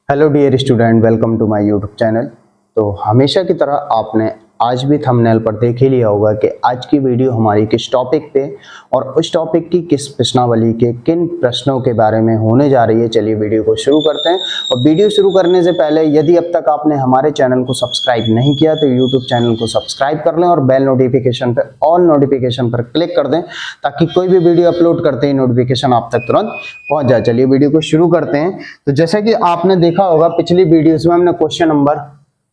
Hello dear student, welcome to my YouTube channel. तो हमेशा की तरह आपने आज भी थंबनेल पर देख ही लिया होगा कि आज की वीडियो हमारी किस टॉपिक पे और उस टॉपिक की किस प्रश्नावली के किन प्रश्नों के बारे में होने जा रही है। चलिए वीडियो को शुरू करते हैं। और वीडियो शुरू करने से पहले यदि अब तक आपने हमारे चैनल को सब्सक्राइब नहीं किया तो यूट्यूब चैनल को सब्सक्राइब कर लें और बेल नोटिफिकेशन पर ऑल नोटिफिकेशन पर क्लिक कर दें ताकि कोई भी वीडियो अपलोड करते ही नोटिफिकेशन आप तक तुरंत पहुंच जाए। चलिए वीडियो को शुरू करते हैं। तो जैसे कि आपने देखा होगा पिछली वीडियोस में हमने क्वेश्चन नंबर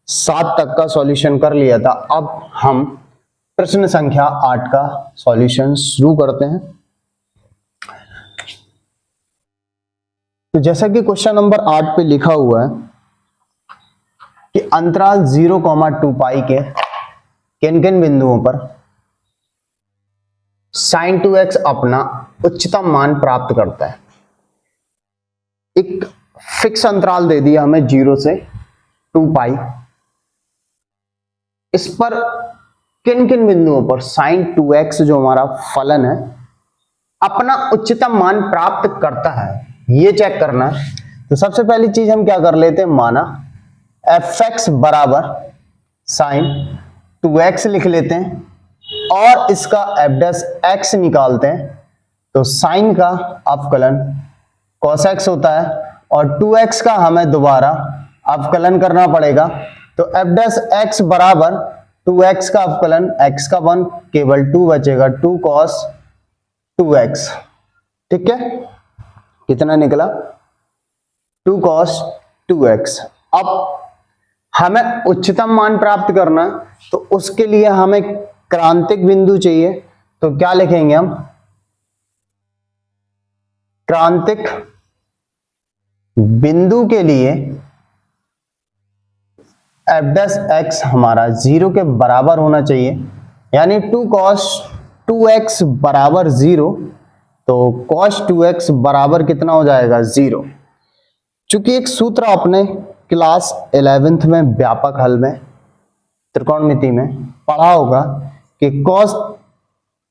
7 तक का सॉल्यूशन कर लिया था। अब हम प्रश्न संख्या 8 का सॉल्यूशन शुरू करते हैं। तो जैसा कि क्वेश्चन नंबर 8 पे लिखा हुआ है कि अंतराल 0,2 पाई के किन किन बिंदुओं पर sin 2x अपना उच्चतम मान प्राप्त करता है। एक फिक्स अंतराल दे दिया हमें 0 से 2 पाई। इस पर किन किन बिंदुओं पर sin 2x जो हमारा फलन है अपना उच्चतम मान प्राप्त करता है, ये चेक करना है। तो सबसे पहली चीज हम क्या कर लेते हैं, माना fx बराबर sin 2x लिख लेते हैं और इसका f' निकालते हैं। तो sin का अवकलन cos x होता है और 2x का हमें दोबारा अवकलन करना पड़ेगा। तो f' बराबर 2x का अवकलन x का 1 केवल 2 बचेगा, 2 cos 2x। ठीक है, कितना निकला 2 cos 2x। अब हमें उच्चतम मान प्राप्त करना है तो उसके लिए हमें क्रांतिक बिंदु चाहिए। तो क्या लिखेंगे हम, क्रांतिक बिंदु के लिए f' हमारा 0 के बराबर होना चाहिए, यानी 2 cos 2x बराबर 0। तो cos 2x बराबर कितना हो जाएगा 0। चूंकि एक सूत्र आपने क्लास 11th में व्यापक हल में त्रिकोणमिति में पढ़ा होगा कि cos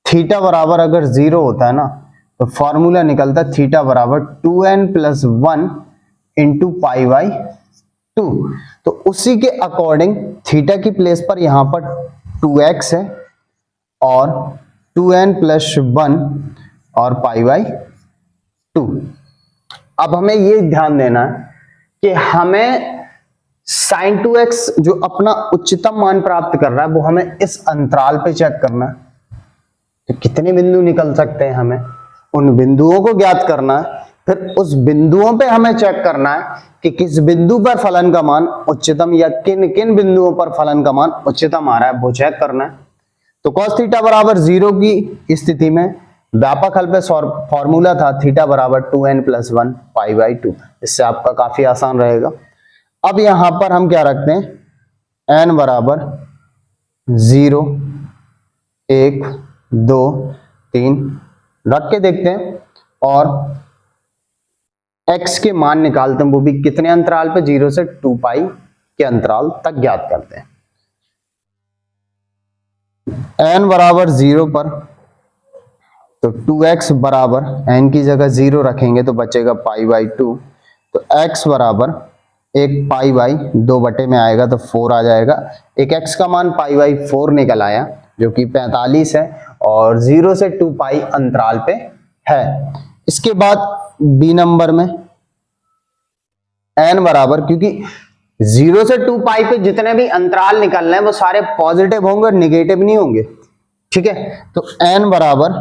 थीटा बराबर अगर 0 होता है ना तो फॉर्मूला निकलता है थीटा बराबर 2n + 1 इंटू पाई बाई 2। तो उसी के अकॉर्डिंग थीटा की प्लेस पर यहां पर 2x है और 2n + 1 और पाई बाई 2। अब हमें ये ध्यान देना है कि हमें sin 2x जो अपना उच्चतम मान प्राप्त कर रहा है वो हमें इस अंतराल पे चेक करना है। तो कितने बिंदु निकल सकते हैं, हमें उन बिंदुओं को ज्ञात करना है। फिर उस बिंदुओं पे हमें चेक करना है कि किस बिंदु पर फलन का मान उच्चतम या किन किन बिंदुओं पर फलन का मान उच्चतम आ रहा है वो चेक करना है। तो cos थीटा बराबर 0 की स्थिति में व्यापक हल पे फॉर्मूला था थीटा बराबर 2n + 1 पाई बाई 2। इससे आपका काफी आसान रहेगा। अब यहां पर हम क्या रखते हैं, n बराबर 0 1 2 3 रख के देखते हैं और x के मान निकालते हैं, वो भी कितने अंतराल पे 0 से 2 पाई के अंतराल तक ज्ञात करते हैं। n बराबर 0 पर तो 2x बराबर n की जगह 0 रखेंगे तो बचेगा पाई बाई 2। तो x बराबर 1 पाई बाई 2 बटे में आएगा तो 4 आ जाएगा। एक x का मान पाई बाई 4 निकल आया जो कि 45 है और 0 से 2 पाई अंतराल पे है। इसके बाद बी नंबर में n बराबर, क्योंकि 0 से 2 पाई पे जितने भी अंतराल निकल रहे हैं वो सारे पॉजिटिव होंगे, नेगेटिव नहीं होंगे। ठीक है, तो n बराबर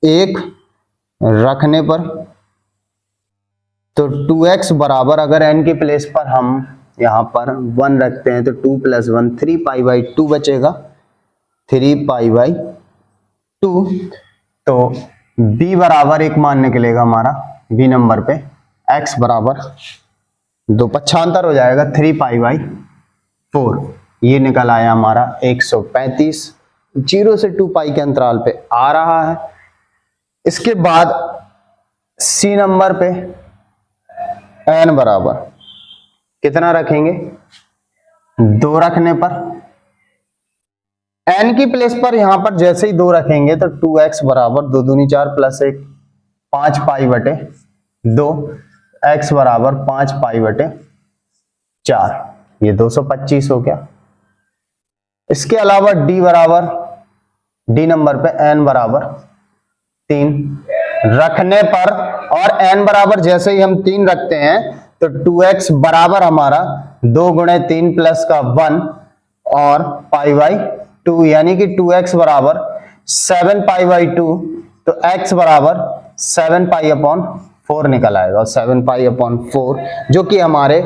1 रखने पर तो 2x बराबर अगर n की प्लेस पर हम यहां पर 1 रखते हैं तो 2 + 1 3 पाई बाई 2 बचेगा, 3 पाई बाई 2। तो b बराबर एक मान निकलेगा हमारा b नंबर पे, x बराबर 2 पक्षांतर हो जाएगा 3 पाई बाई 4। ये निकल आया हमारा 135, 0 से 2 पाई के अंतराल पे आ रहा है। इसके बाद सी नंबर पे n बराबर कितना रखेंगे, 2 रखने पर n की प्लेस पर यहां पर जैसे ही 2 रखेंगे तो 2x बराबर 2 दूनी 4 + 1 5 पाई बटे 2, x बराबर 5 पाई बटे 4, ये 225 हो गया। इसके अलावा डी नंबर पे n बराबर 3 रखने पर, और n बराबर जैसे ही हम 3 रखते हैं तो 2x बराबर हमारा 2 गुणे 3 प्लस का 1 और पाई बाई 2, यानी कि 2x बराबर 7 पाई बाई 2, तो x बराबर 7 पाई अपॉन 4 निकल आएगा। और 7 पाई अपॉन 4 जो कि हमारे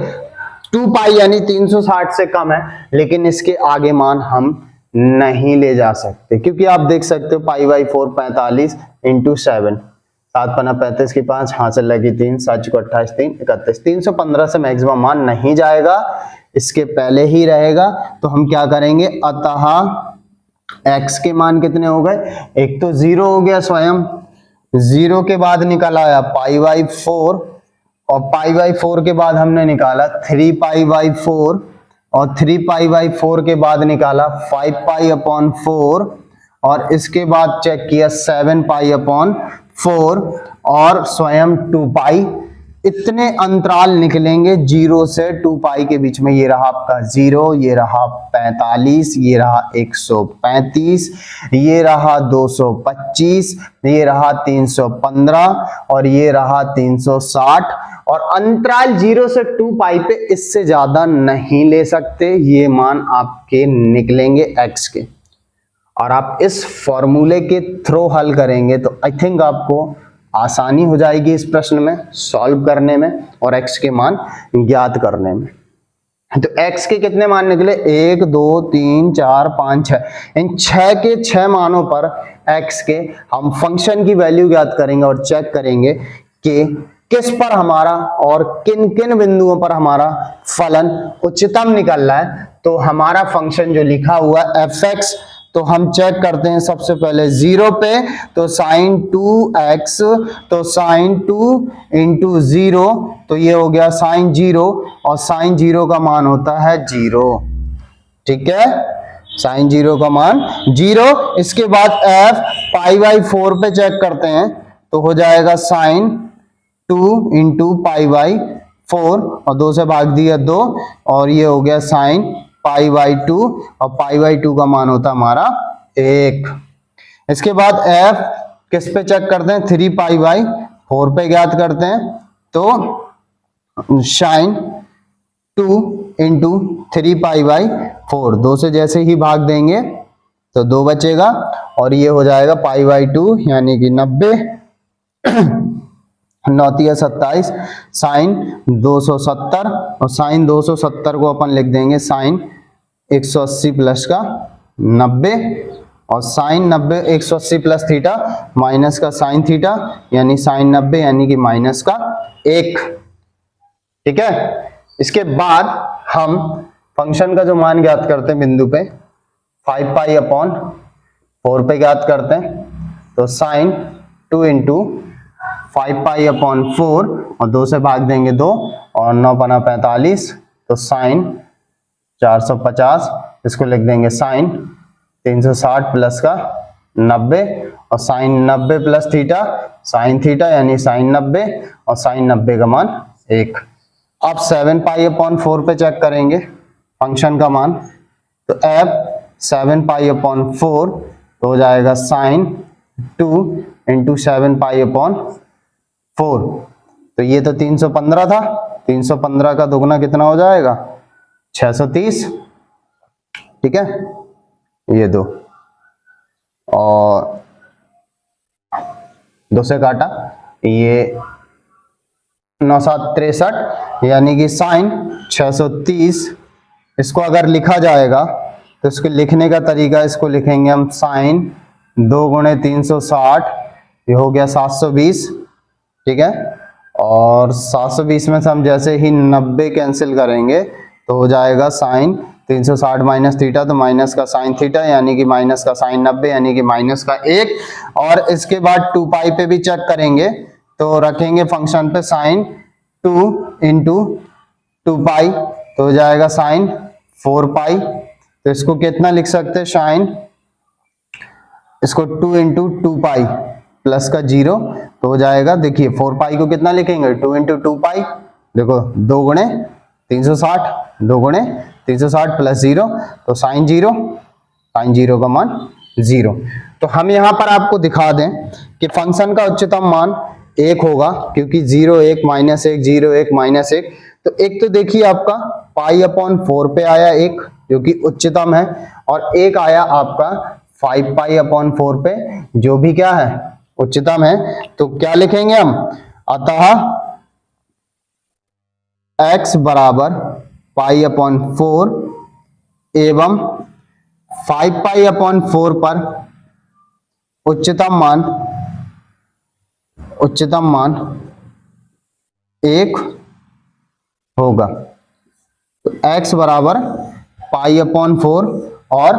2 पाई यानी 360 से कम है, लेकिन इसके आगे मान हम नहीं ले जा सकते, क्योंकि आप देख सकते हो पाई बाई 4 45 इंटू 7, 7 पन्ना 35 की 5, हासिल लगी 3, 7 को 28, 3 31, 315 से मैक्सिमम मान नहीं जाएगा, इसके पहले ही रहेगा। तो हम क्या करेंगे, अतः x के मान कितने हो गए, एक तो 0 हो गया स्वयं, 0 के बाद निकल आया पाई बाई 4, और पाई बाई 4 के बाद हमने निकाला 3 पाई बाई 4, और 3 पाई बाई 4 के बाद निकाला 5 पाई अपॉन 4, और इसके बाद चेक किया 7 पाई अपॉन 4 और स्वयं 2 पाई। इतने अंतराल निकलेंगे 0 से 2 पाई के बीच में। ये रहा आपका 0, ये रहा 45, ये रहा 135, ये रहा 225, ये रहा 315 और ये रहा 360, और अंतराल 0 से 2 पाई पे इससे ज्यादा नहीं ले सकते। ये मान आपके निकलेंगे x के, और आप इस फॉर्मूले के थ्रू हल करेंगे तो आई थिंक आपको आसानी हो जाएगी इस प्रश्न में सॉल्व करने में और x के मान ज्ञात करने में। तो x के कितने मान निकले, 1 2 3 4 5 6, इन 6 के 6 मानों पर x के हम फंक्शन की वैल्यू ज्ञात करेंगे और चेक करेंगे कि किस पर हमारा और किन किन बिंदुओं पर हमारा फलन उच्चतम निकल रहा है। तो हमारा फंक्शन जो लिखा हुआ f(x), तो हम चेक करते हैं सबसे पहले 0 पे, तो sin 2x, तो sin 2 इंटू 0, तो ये हो गया sin 0, और sin 0 का मान होता है 0, ठीक है, sin 0 का मान 0। इसके बाद f पाई बाई 4 पे चेक करते हैं, तो हो जाएगा sin 2 इंटू पाई बाई 4, और 2 से भाग दिया 2, और ये हो गया sin पाई बाई 2, और पाई बाई 2 का मान होता है हमारा 1। इसके बाद f किस पे चेक करते हैं, 3 पाई बाई 4 पे ज्ञात करते हैं, तो sin 2 इंटू 3 पाई बाई 4, 2 से जैसे ही भाग देंगे तो 2 बचेगा, और ये हो जाएगा पाई बाई 2 यानी कि 90, 9 × 27 साइन 270, और साइन 270 को अपन लिख देंगे साइन 180 प्लस का 90, और साइन 90 180 प्लस थीटा माइनस का साइन थीटा यानी साइन 90 यानी कि माइनस का 1, ठीक है। इसके बाद हम फंक्शन का जो मान ज्ञात करते हैं बिंदु पे 5 पाई अपॉन 4 पे ज्ञात करते हैं, तो साइन 2 इंटू 5 पाई अपॉन 4, और 2 से भाग देंगे 2, और 9 पना 45, तो साइन 450, इसको लिख देंगे साइन 360 प्लस का 90, और sine 90 plus theta sine theta यानी साइन 90, और साइन 90 का मान 1। अब 7 पाई अपॉन 4 पे चेक करेंगे फंक्शन का मान, तो f 7 पाई अपॉन 4, तो हो जाएगा साइन 2 इंटू 7 पाई अपॉन 4, तो ये तो 315 था, 315 का दुगना कितना हो जाएगा 630, ठीक है, ये 2 और 2 से काटा, ये 9 7 63 यानी कि साइन 630। इसको अगर लिखा जाएगा तो इसको लिखने का तरीका, इसको लिखेंगे हम साइन 2 गुणे 360, ये हो गया 720, ठीक है, और 720 में से हम जैसे ही 90 कैंसिल करेंगे तो हो जाएगा साइन 360 माइनस थीटा, तो माइनस का साइन थीटा यानी कि माइनस का साइन 90 यानी कि माइनस का 1, और इसके बाद 2 पाई पे भी चेक करेंगे, तो रखेंगे फंक्शन पे साइन 2 इंटू 2 पाई, तो हो जाएगा साइन 4 पाई, तो इसको कितना लिख सकते हैं साइन, इसको 2 इंटू 2 पाई प्लस का 0, तो हो जाएगा, देखिए 4 पाई को कितना लिखेंगे 2 इंटू 2 पाई, देखो 2 गुणे 360, 2 गुणे 360 प्लस 0, तो साइन 0 का मान 0। तो हम यहाँ पर आपको दिखा दें कि फंक्शन का उच्चतम मान 1 होगा, क्योंकि 0 1 माइनस 1 0 1 माइनस 1। तो एक तो देखिए आपका पाई अपॉन 4 पे आया 1 जो कि उच्चतम है, और एक आया आपका 5 पाई अपॉन 4 पे जो भी क्या है, उच्चतम है। तो क्या लिखेंगे हम, अतः x बराबर पाई अपॉन 4 एवं 5 पाई अपॉन 4 पर उच्चतम मान 1 होगा। तो x बराबर पाई अपॉन 4 और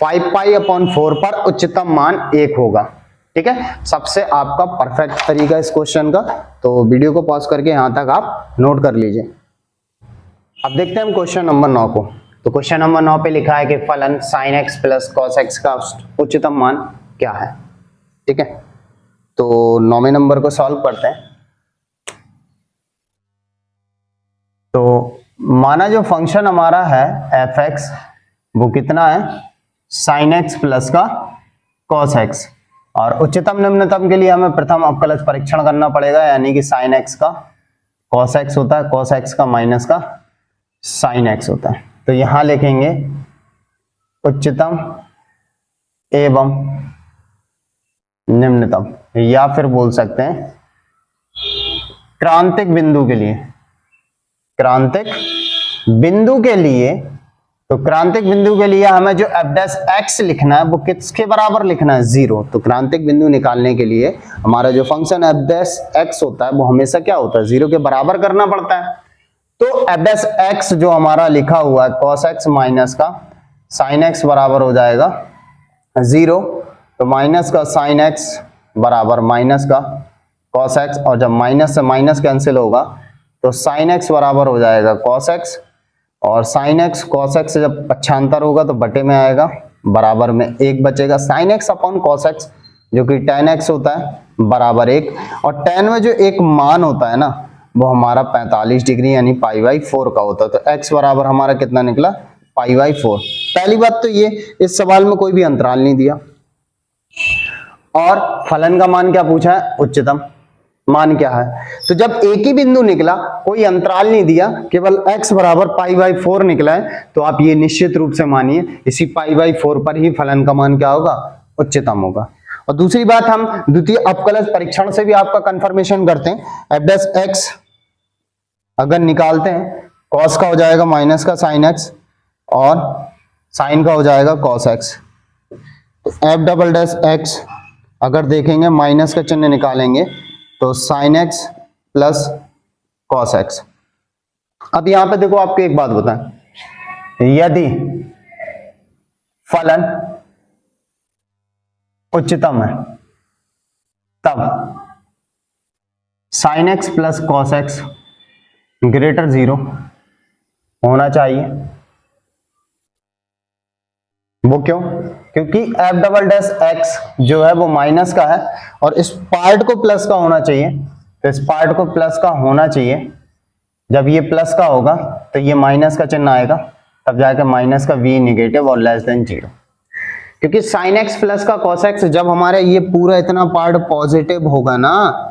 5 पाई अपॉन 4 पर उच्चतम मान 1 होगा। ठीक है, सबसे आपका परफेक्ट तरीका इस क्वेश्चन का। तो वीडियो को पॉज करके यहां तक आप नोट कर लीजिए। अब देखते हैं हम क्वेश्चन नंबर 9 को। तो क्वेश्चन नंबर 9 पे लिखा है कि फलन sin x plus cos x का उच्चतम मान क्या है। ठीक है, तो 9वें नंबर को सॉल्व करते हैं। तो माना जो फंक्शन हमारा है f(x) वो कितना है, sin x प्लस का cos x, और उच्चतम निम्नतम के लिए हमें प्रथम अवकलज परीक्षण करना पड़ेगा, यानी कि sin x का cos x होता है, cos x का माइनस का sin x होता है। तो यहां लिखेंगे उच्चतम एवं निम्नतम, या फिर बोल सकते हैं क्रांतिक बिंदु के लिए, क्रांतिक बिंदु के लिए। तो क्रांतिक बिंदु के लिए हमें जो f डैश x लिखना है वो किसके बराबर लिखना है, 0। तो क्रांतिक बिंदु निकालने के लिए हमारा जो फंक्शन f डैश x होता है वो हमेशा क्या होता है, 0 के बराबर करना पड़ता है। तो f डैश x जो हमारा लिखा हुआ है cos x माइनस का sin x बराबर हो जाएगा 0। तो माइनस का sin x बराबर माइनस का cos x, और जब माइनस से माइनस कैंसिल होगा तो sin x बराबर हो जाएगा cos x, और sin x cos x से जब पक्षांतर होगा तो बटे में आएगा, बराबर में 1 बचेगा। sin x upon cos x जो कि tan x होता है बराबर 1, और tan में जो एक मान होता है ना वो हमारा 45 डिग्री यानी पाई बाई 4 का होता है। तो x बराबर हमारा कितना निकला, पाई बाई 4। पहली बात तो ये, इस सवाल में कोई भी अंतराल नहीं दिया, और फलन का मान क्या पूछा है, उच्चतम मान क्या है। तो जब एक ही बिंदु निकला, कोई अंतराल नहीं दिया, केवल x बराबर पाई बाई 4 निकला है, तो आप ये निश्चित रूप से मानिए इसी पाई बाई 4 पर ही फलन का मान क्या होगा, उच्चतम होगा। और दूसरी बात, हम द्वितीय अवकलज परीक्षण से भी आपका कंफर्मेशन करते हैं। f डैश x अगर निकालते हैं, cos का हो जाएगा माइनस का sin x, और sin का हो जाएगा cos x। तो f डबल डैश x अगर देखेंगे माइनस का चिन्ह निकालेंगे तो sin x plus cos x। अब यहां पे देखो, आपको एक बात बताएं, यदि फलन उच्चतम है तब sin x plus cos x greater 0 होना चाहिए। वो क्यों, क्योंकि f डबल डैश x जो है वो माइनस का है, और इस पार्ट को प्लस का होना चाहिए। तो इस पार्ट को प्लस का होना चाहिए, जब ये प्लस का होगा तो ये माइनस का चिन्ह आएगा, तब जाकर माइनस का v निगेटिव और लेस देन 0। क्योंकि sin x प्लस का cos x, जब हमारे ये पूरा इतना पार्ट पॉजिटिव होगा ना,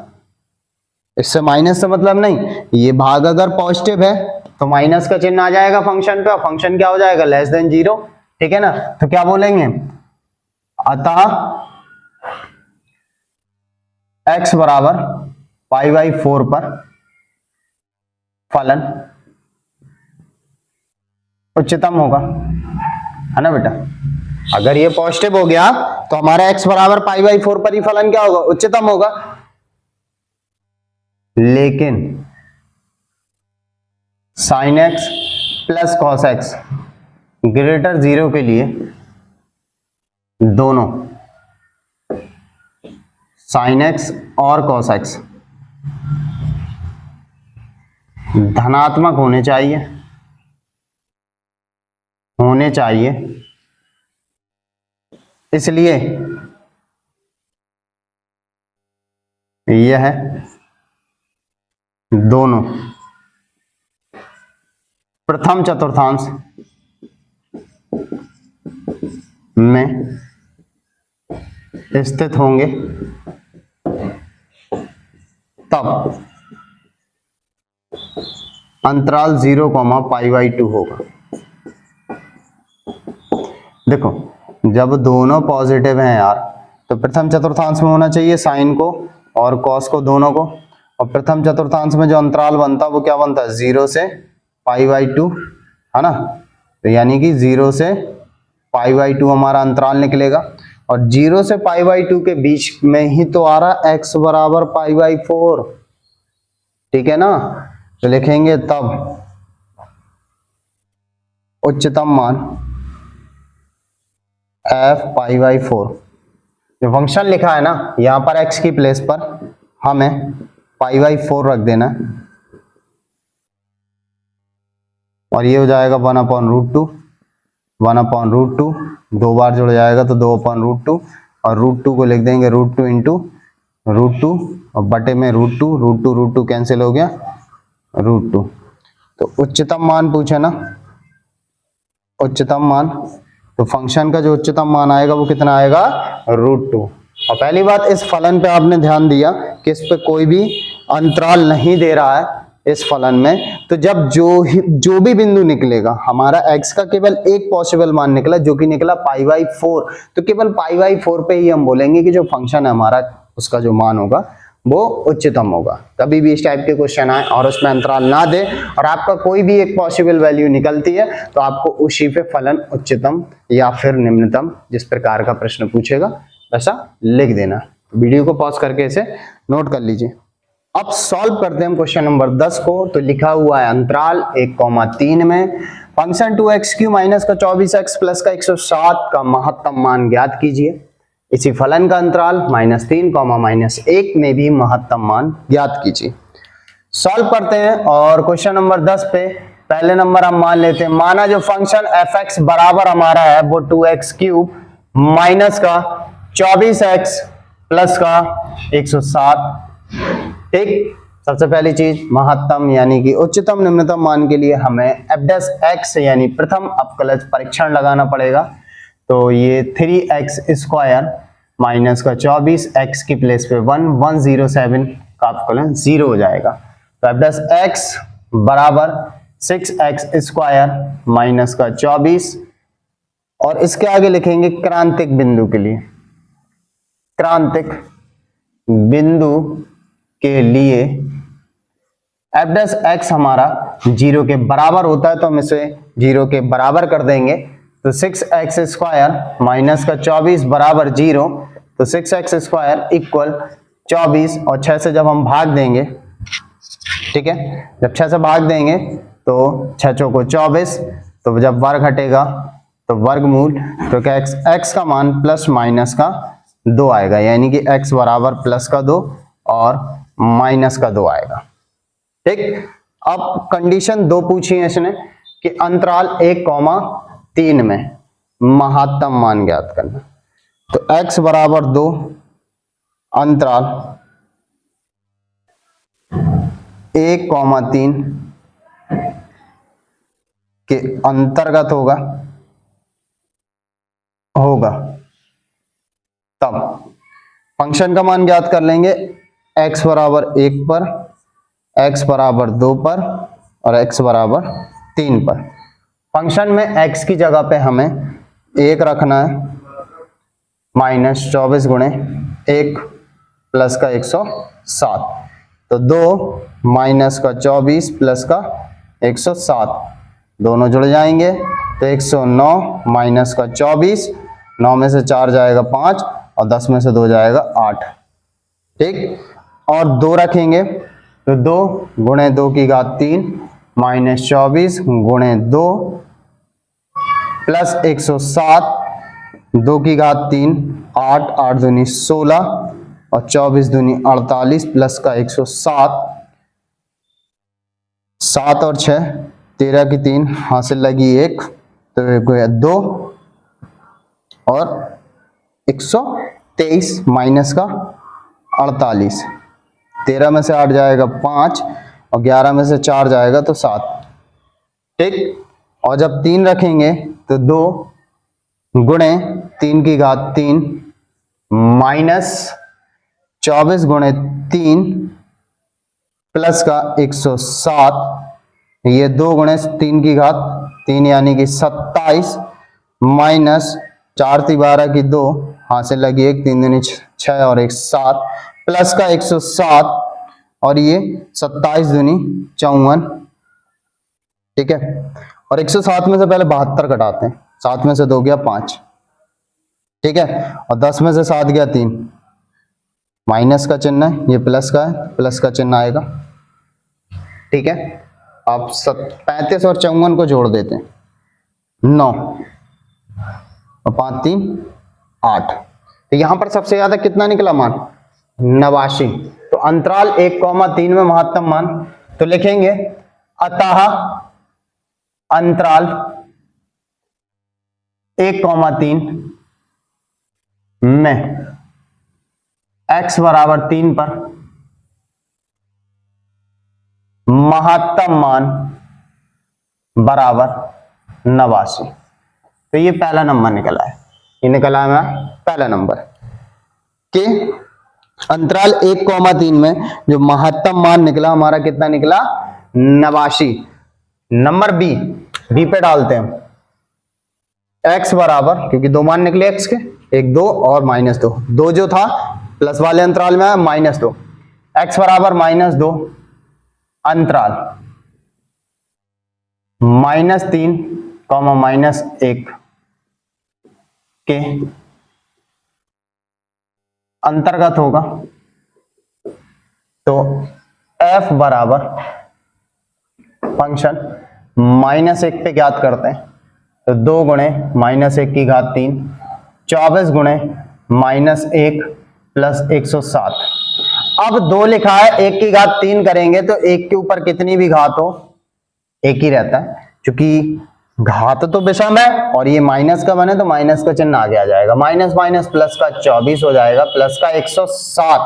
इससे माइनस से मतलब नहीं, ये भाग अगर पॉजिटिव है तो माइनस का चिन्ह आ जाएगा फंक्शन पे, और फंक्शन क्या हो जाएगा, लेस देन 0। ठीक है ना, तो क्या बोलेंगे, अतः x बराबर पाई बाई 4 पर फलन उच्चतम होगा, है ना बेटा। अगर ये पॉजिटिव हो गया तो हमारा x बराबर पाई बाई 4 पर ही फलन क्या होगा, उच्चतम होगा। लेकिन sin x plus cos x greater 0 के लिए दोनों sin x और cos x धनात्मक होने चाहिए, इसलिए यह दोनों प्रथम चतुर्थांश में स्थित होंगे तब अंतराल 0,π/2 होगा। देखो जब दोनों पॉजिटिव हैं यार तो प्रथम चतुर्थांश में होना चाहिए साइन को और कॉस को, दोनों को। और प्रथम चतुर्थांश में जो अंतराल बनता है वो क्या बनता है, 0 से π/2, है ना। तो यानी कि 0 से π/2 हमारा अंतराल निकलेगा और 0 से π/2 के बीच में ही तो आ रहा x बराबर π/4, ठीक है ना। तो लिखेंगे तब उच्चतम मान f π/4। जो फंक्शन लिखा है ना यहां पर x की प्लेस पर हमें π/4 रख देना है और ये हो जाएगा 1/√2, 1/√2 दो बार जुड़ जाएगा तो 2/√2 और √2 को लिख देंगे √2 इंटू √2 और बटे में √2 कैंसिल हो गया √2। तो उच्चतम मान पूछे ना, उच्चतम मान, तो फंक्शन का जो उच्चतम मान आएगा वो कितना आएगा, √2। और पहली बात इस फलन पे आपने ध्यान दिया कि इस पे कोई भी अंतराल नहीं दे रहा है इस फलन में। तो जब जो भी बिंदु निकलेगा, हमारा x का केवल एक पॉसिबल मान निकला जो कि निकला π/4, तो केवल π/4 पे ही हम बोलेंगे कि जो फंक्शन है हमारा उसका जो मान होगा वो उच्चतम होगा। कभी भी इस टाइप के क्वेश्चन आए और उसमें अंतराल ना दे और आपका कोई भी एक पॉसिबल वैल्यू निकलती है तो आपको उसी पे फलन उच्चतम या फिर निम्नतम, जिस प्रकार का प्रश्न पूछेगा वैसा लिख देना। वीडियो को पॉज करके इसे नोट कर लीजिए। अब सॉल्व करते हैं हम क्वेश्चन नंबर 10 को। तो लिखा हुआ है अंतराल 1,3 में फंक्शन 2x³ माइनस का 24x प्लस का 107 का महत्तम मान ज्ञात कीजिए। इसी फलन का अंतराल -3, -1 में भी महत्तम मान ज्ञात कीजिए। सॉल्व करते हैं और क्वेश्चन नंबर 10 पे पहले नंबर हम मान लेते हैं, माना जो फंक्शन fx बराबर हमारा है वो 2x³ माइनस का 24x प्लस का 107। ठीक, सबसे पहली चीज महत्तम यानी कि उच्चतम निम्नतम मान के लिए हमें f' यानी प्रथम अवकलज परीक्षण लगाना पड़ेगा। तो ये 3x² माइनस का 24x की प्लेस पे 107 का अवकलन 0 हो जाएगा। तो f' बराबर 6x² माइनस का 24 और इसके आगे लिखेंगे क्रांतिक बिंदु के लिए, क्रांतिक बिंदु के लिए f' हमारा 0 के बराबर होता है तो हम इसे 0 के बराबर कर देंगे। तो 6x² माइनस का 24 बराबर 0, तो 6x² इक्वल 24 और 6 से जब हम भाग देंगे, ठीक है, जब 6 से भाग देंगे तो 6 चौको 24, तो जब वर्ग हटेगा तो वर्गमूल, तो क्या x का मान प्लस माइनस का 2 आएगा, यानी कि x बराबर प्लस का 2 और माइनस का 2 आएगा। ठीक, अब कंडीशन 2 पूछी है इसने कि अंतराल 1,3 में महत्तम मान ज्ञात करना। तो x बराबर 2 अंतराल 1,3 के अंतर्गत होगा तब फंक्शन का मान ज्ञात कर लेंगे x बराबर 1 पर, x बराबर 2 पर और x बराबर 3 पर। फंक्शन में x की जगह पे हमें 1 रखना है, -24 गुणे 1 प्लस का 107, तो 2 माइनस का 24 प्लस का 107 दोनों जुड़ जाएंगे तो 109 माइनस का 24, 9 में से 4 जाएगा 5 और 10 में से 2 जाएगा 8। ठीक, और 2 रखेंगे तो 2 गुणे 2 की घात 3 -24 गुणे 2 प्लस 107 2 की घात 3 8, 8 दूनी 16 और 24 दूनी 48 प्लस का 107, 7 और 6 13 की 3 हासिल लगी 1, तो 2 और 123 माइनस का 48, 13 में से 8 जाएगा 5 और 11 में से 4 जाएगा तो 7। ठीक। और जब 3 रखेंगे तो 2 गुणे 3 की घात 3 माइनस 24 गुणे 3 प्लस का 107, ये 2 गुणे 3 की घात 3 यानी कि 27 माइनस 4 × 12 की 2, हाथ से लगी 1, 3 दूनी 6 और 1 7 प्लस का 107 और ये 27 दूनी 54, ठीक है। और 107 में से पहले 72 घटाते हैं, 7 में से 2 गया 5, ठीक है। और 10 में से 7 गया 3, माइनस का चिन्ह है, ये प्लस का है, प्लस का चिन्ह आएगा, ठीक है। आप 35 और 54 को जोड़ देते हैं, 9 और 5 3 8, तो यहां पर सबसे ज्यादा कितना निकला मान? 89। तो अंतराल 1,3 में महत्तम मान, तो लिखेंगे अतः अंतराल 1,3 में x बराबर 3 पर महत्तम मान बराबर 89। तो ये पहला नंबर निकला है, ये निकला है पहला नंबर कि अंतराल 1,3 में जो महत्तम मान निकला हमारा कितना निकला? 89। नंबर बी पे डालते हैं, x बराबर, क्योंकि 2 मान निकले x के, 1 2 और -2, 2 जो था प्लस वाले अंतराल में आया -2, x बराबर -2 अंतराल -3, -1 के अंतर्गत होगा। तो f बराबर फंक्शन -1 पे ज्ञात करते हैं, तो 2 गुणे -1 की घात 3, 24 गुणे -1 प्लस 107। अब 2 लिखा है, 1 की घात 3 करेंगे तो 1 के ऊपर कितनी भी घात हो 1 ही रहता है, क्योंकि घात तो विषम है और ये माइनस का बने तो माइनस का चिन्ह आगे आ जाएगा, माइनस माइनस प्लस का 24 हो जाएगा, प्लस का 107,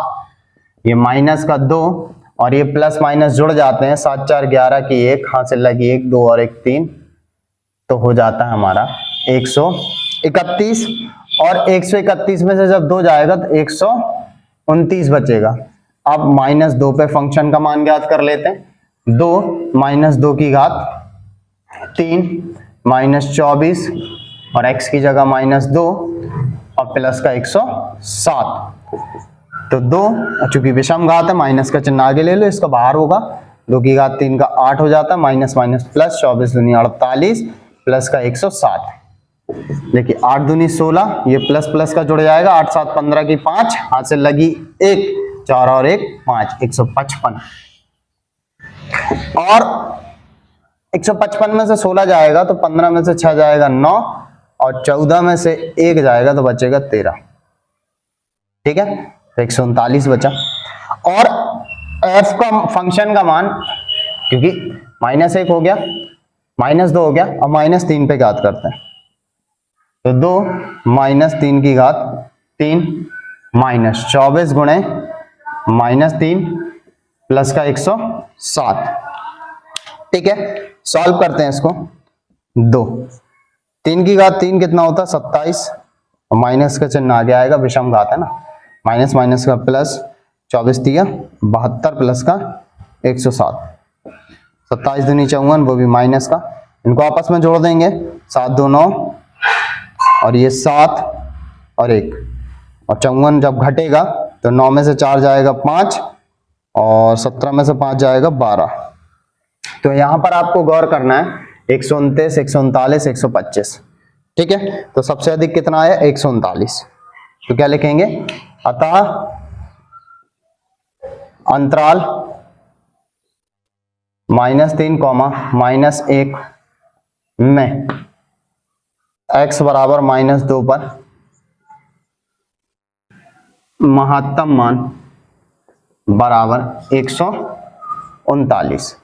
ये माइनस का 2 और ये प्लस माइनस जुड़ जाते हैं, 7 4 11 की 1, हाथ से लगी 1 2 और 1 3, तो हो जाता है हमारा 131। और 131 में से जब 2 जाएगा तो 129 बचेगा। अब -2 पे फंक्शन का मान ज्ञात कर लेते हैं, 2 -2 की घात 3 -24 और x की जगह -2 और प्लस का 107, तो 2 चूंकि विषम घात है माइनस का चिन्ह आगे ले लो, इसका बाहर होगा, 2 की घात 3 का 8 हो जाता है, माइनस माइनस प्लस, 24 दूनी 48 प्लस का 107, देखिए 8 दूनी 16, ये प्लस प्लस का जुड़ जाएगा, 8 7 15 की 5, हाथ से लगी 1 4 और 1 5, 155। और 155 में से 16 जाएगा तो 15 में से 6 जाएगा 9 और 14 में से 1 जाएगा तो बचेगा 13, ठीक है। तो 139 बचा। और f का फंक्शन का मान, क्योंकि -1 हो गया, -2 हो गया, अब -3 पे ज्ञात करते हैं, तो 2 -3 की घात 3 -24 गुणे -3 प्लस का 107, ठीक है। सॉल्व करते हैं इसको, 2 3 की घात 3 कितना होता है 27, और माइनस का चिन्ह आगे आएगा, विषम घात है ना, माइनस माइनस का प्लस, 24 दिया 72 प्लस का 107, 27 दूनी 54, वो भी माइनस का, इनको आपस में जोड़ देंगे, 7 2 9 और ये 7 और 1, और 54 जब घटेगा तो 9 में से 4 जाएगा 5 और 17 में से 5 जाएगा 12। तो यहां पर आपको गौर करना है 129 139 125, ठीक है। तो सबसे अधिक कितना आया 139, तो क्या लिखेंगे, अतः अंतराल -3, -1 में x बराबर -2 पर महत्तम मान बराबर 139।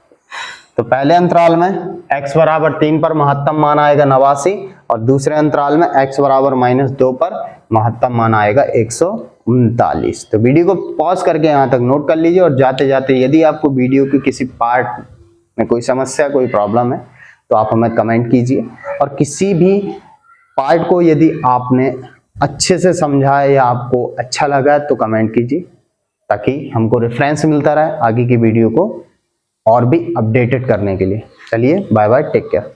तो पहले अंतराल में x बराबर 3 पर महत्तम मान आएगा 89 और दूसरे अंतराल में x बराबर -2 पर महत्तम मान आएगा 139। तो वीडियो को पॉज करके यहाँ तक नोट कर लीजिए और जाते जाते यदि आपको वीडियो के किसी पार्ट में कोई समस्या कोई प्रॉब्लम है तो आप हमें कमेंट कीजिए, और किसी भी पार्ट को यदि आपने अच्छे से समझा है या आपको अच्छा लगा है तो कमेंट कीजिए, ताकि हमको रेफरेंस मिलता रहे आगे की वीडियो को और भी अपडेटेड करने के लिए। चलिए बाय बाय, टेक केयर।